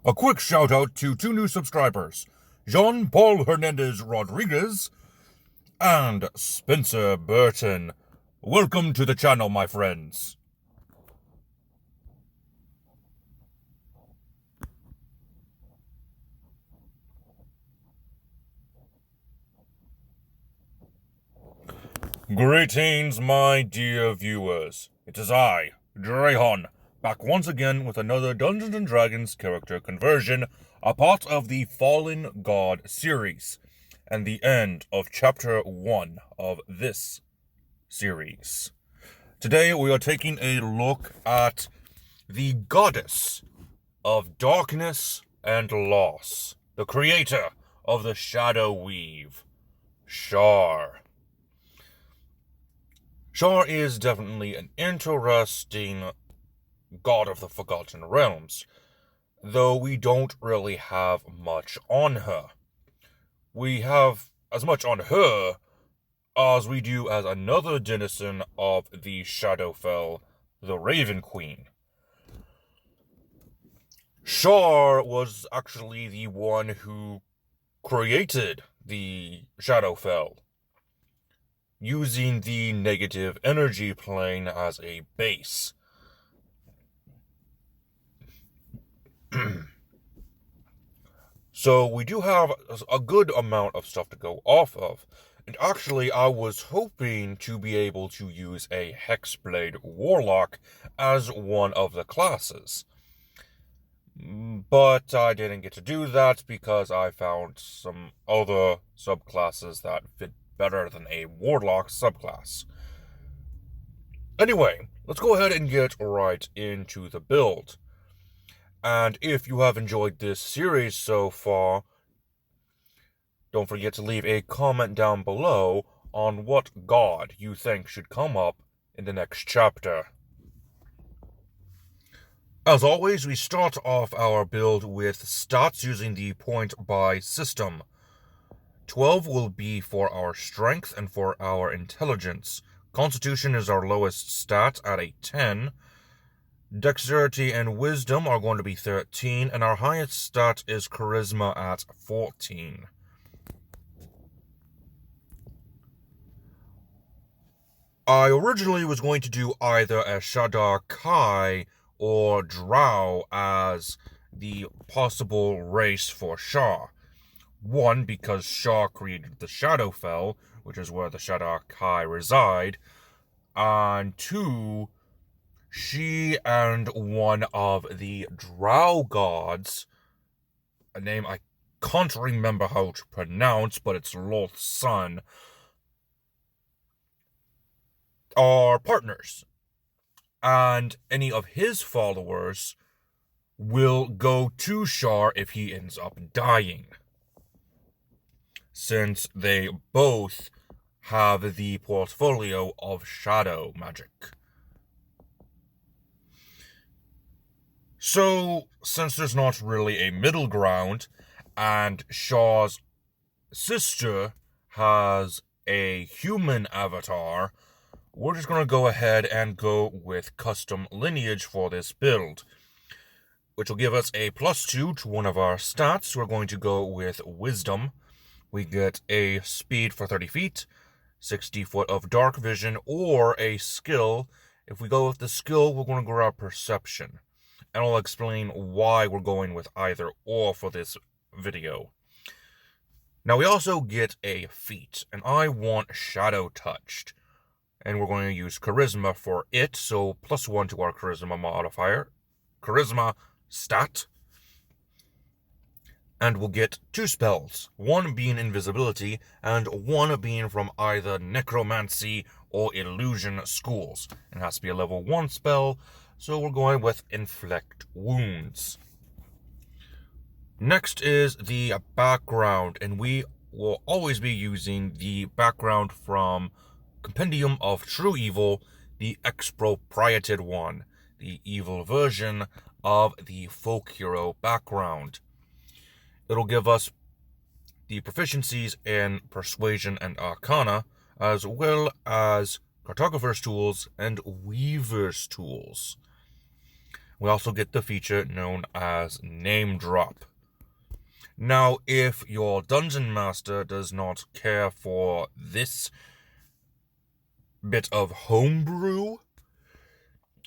A quick shout out to two new subscribers, Jean Paul Hernandez Rodriguez and Spencer Burton. Welcome to the channel, my friends. Greetings, my dear viewers. It is I, Drahon, back once again with another Dungeons & Dragons character conversion, a part of the Fallen God series, and the end of Chapter 1 of this series. Today we are taking a look at the Goddess of Darkness and Loss, the creator of the Shadow Weave, Shar. Shar is definitely an interesting god of the Forgotten Realms, though we don't really have much on her. We have as much on her as we do as another denizen of the Shadowfell, the Raven Queen. Shar was actually the one who created the Shadowfell, using the negative energy plane as a base. So we do have a good amount of stuff to go off of. And actually, I was hoping to be able to use a Hexblade Warlock as one of the classes. But I didn't get to do that because I found some other subclasses that fit better than a Warlock subclass. Anyway, let's go ahead and get right into the build. And if you have enjoyed this series so far, don't forget to leave a comment down below on what god you think should come up in the next chapter. As always, we start off our build with stats using the point buy system. 12 will be for our strength and for our intelligence. Constitution is our lowest stat at a 10. Dexterity and wisdom are going to be 13, and our highest stat is charisma at 14. I originally was going to do either a Shadar-Kai or drow as the possible race for Shar. One, because Shar created the Shadowfell, which is where the Shadar-Kai reside. And two, she and one of the drow gods, a name I can't remember how to pronounce, but it's Loth's son, are partners. And any of his followers will go to Shar if he ends up dying, since they both have the portfolio of shadow magic. So, since there's not really a middle ground, and Shar's sister has a human avatar, we're just going to go ahead and go with custom lineage for this build, which will give us a +2 to one of our stats. We're going to go with wisdom. We get a speed for 30 feet, 60 foot of dark vision, or a skill. If we go with the skill, we're going to grab perception. And I'll explain why we're going with either or for this video. Now we also get a feat, and I want Shadow Touched. And we're going to use charisma for it, so +1 to our charisma modifier. Charisma stat. And we'll get 2 spells, one being invisibility, and one being from either necromancy or illusion schools. It has to be a level 1 spell, so we're going with inflict wounds. Next is the background, and we will always be using the background from Compendium of True Evil, the Expropriated One, the evil version of the folk hero background. It'll give us the proficiencies in Persuasion and Arcana, as well as Cartographer's Tools and Weaver's Tools. We also get the feature known as Name Drop. Now, if your Dungeon Master does not care for this bit of homebrew,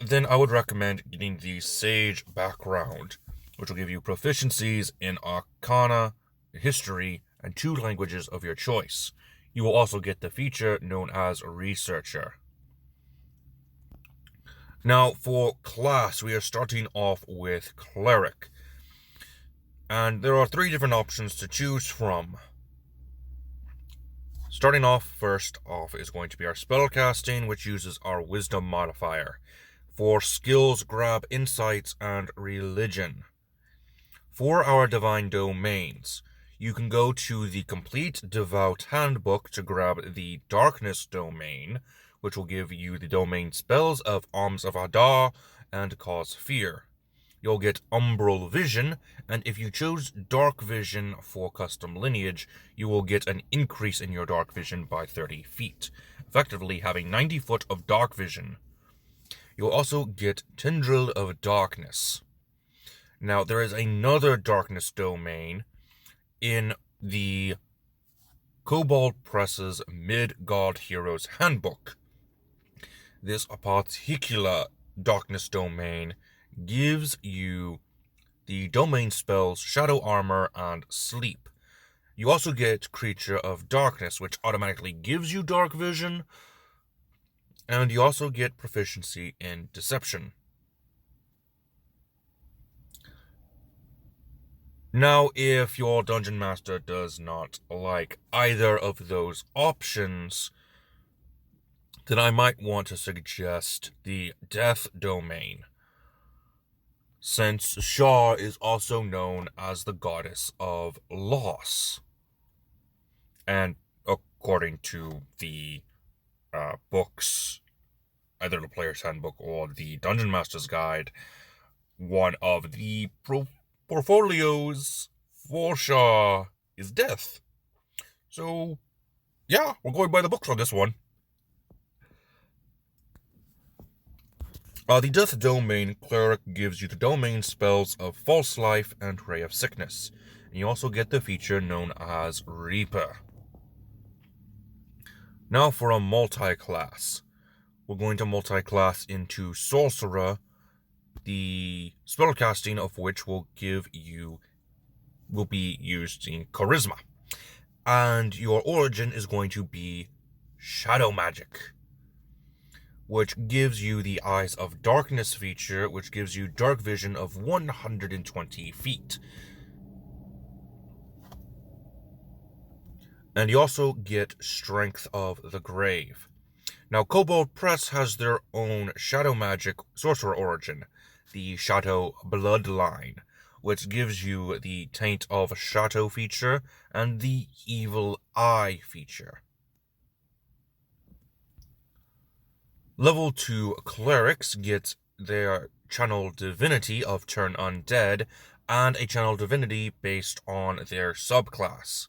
then I would recommend getting the Sage background, which will give you proficiencies in Arcana, History, and 2 languages of your choice. You will also get the feature known as Researcher. Now, for class, we are starting off with Cleric. And there are 3 different options to choose from. Starting off, first off, is going to be our spellcasting, which uses our Wisdom modifier. For skills, grab Insights and Religion. For our Divine Domains, you can go to the Complete Devout Handbook to grab the Darkness Domain, which will give you the domain spells of Arms of Adar and Cause Fear. You'll get Umbral Vision, and if you choose Dark Vision for custom Lineage, you will get an increase in your Dark Vision by 30 feet, effectively having 90 foot of Dark Vision. You'll also get Tendril of Darkness. Now, there is another Darkness domain in the Kobold Press's Midgard Heroes Handbook. This particular Darkness domain gives you the domain spells Shadow Armor and Sleep. You also get Creature of Darkness, which automatically gives you Dark Vision, and you also get proficiency in Deception. Now, if your Dungeon Master does not like either of those options, then I might want to suggest the Death domain, since Shar is also known as the goddess of loss. And according to the books, either the Player's Handbook or the Dungeon Master's Guide, one of the portfolios for Shar is death. So, yeah, we're going by the books on this one. The Death Domain Cleric gives you the domain spells of False Life and Ray of Sickness, and you also get the feature known as Reaper. Now for a multi-class. We're going to multi-class into Sorcerer, the spellcasting of which will be used in Charisma. And your origin is going to be Shadow Magic, which gives you the Eyes of Darkness feature, which gives you Dark Vision of 120 feet. And you also get Strength of the Grave. Now, Kobold Press has their own Shadow Magic Sorcerer origin, the Shadow Bloodline, which gives you the Taint of Shadow feature and the Evil Eye feature. Level 2 Clerics get their Channel Divinity of Turn Undead and a Channel Divinity based on their subclass.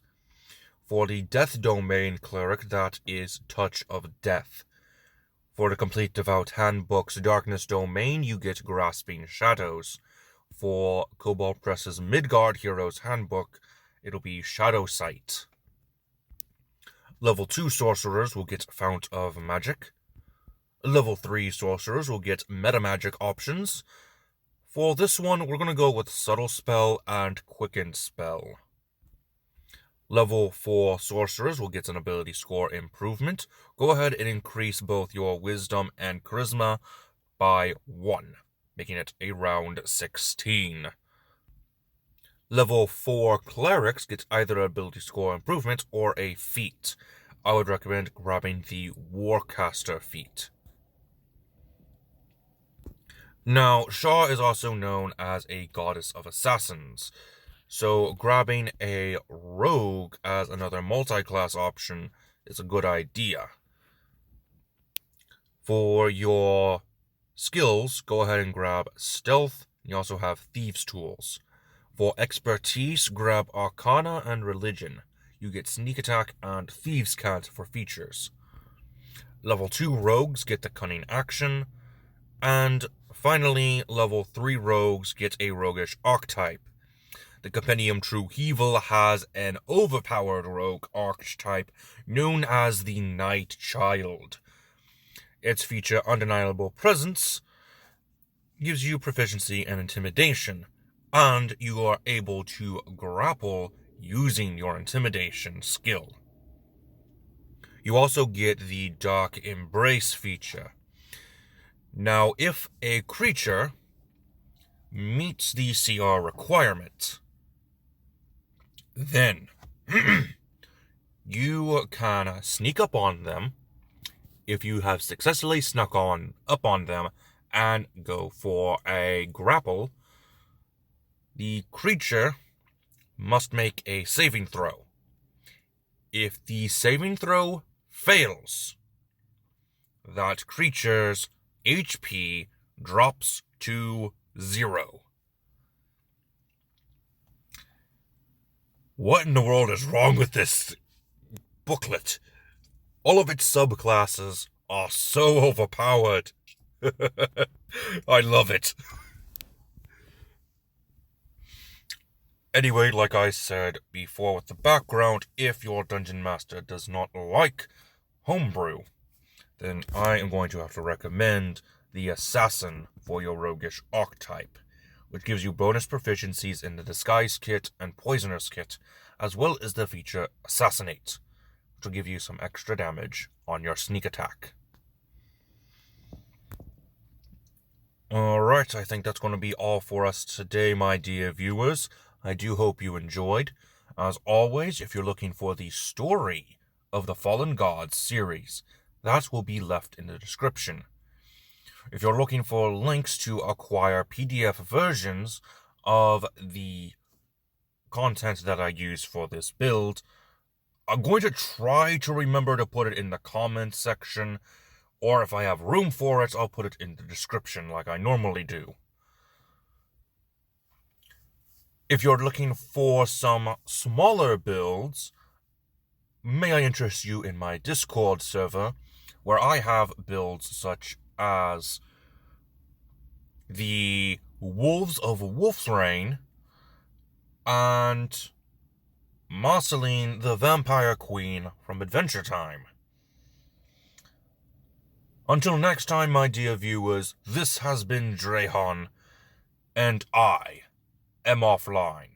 For the Death Domain Cleric, that is Touch of Death. For the Complete Devout Handbook's Darkness Domain, you get Grasping Shadows. For Kobold Press's Midgard Heroes Handbook, it'll be Shadow Sight. Level 2 Sorcerers will get Fount of Magic. Level 3 Sorcerers will get Meta Magic options. For this one, we're going to go with Subtle Spell and Quicken Spell. Level 4 Sorcerers will get an ability score improvement. Go ahead and increase both your Wisdom and Charisma by 1, making it a round 16. Level 4 Clerics get either an ability score improvement or a feat. I would recommend grabbing the Warcaster feat. Now, Shar is also known as a goddess of assassins, so grabbing a rogue as another multi-class option is a good idea. For your skills, go ahead and grab Stealth. You also have Thieves' Tools. For expertise, grab Arcana and Religion. You get Sneak Attack and Thieves' Cant for features. Level 2 Rogues get the Cunning Action. And finally, level 3 rogues get a roguish archetype. The Compendium True Evil has an overpowered rogue archetype known as the Night Child. Its feature, Undeniable Presence, gives you proficiency and intimidation, and you are able to grapple using your intimidation skill. You also get the Dark Embrace feature. Now, if a creature meets the CR requirement, then you can sneak up on them. If you have successfully snuck up on them and go for a grapple, the creature must make a saving throw. If the saving throw fails, that creature's HP drops to 0. What in the world is wrong with this booklet? All of its subclasses are so overpowered. I love it. Anyway, like I said before with the background, if your Dungeon Master does not like homebrew, then I am going to have to recommend the Assassin for your roguish archetype, which gives you bonus proficiencies in the Disguise Kit and Poisoner's Kit, as well as the feature Assassinate, which will give you some extra damage on your sneak attack. Alright, I think that's going to be all for us today, my dear viewers. I do hope you enjoyed. As always, if you're looking for the story of the Fallen Gods series, that will be left in the description. If you're looking for links to acquire PDF versions of the content that I use for this build, I'm going to try to remember to put it in the comments section, or if I have room for it, I'll put it in the description like I normally do. If you're looking for some smaller builds, may I interest you in my Discord server, where I have builds such as the Wolves of Wolfsrain and Marceline the Vampire Queen from Adventure Time. Until next time, my dear viewers, this has been Drehon, and I am offline.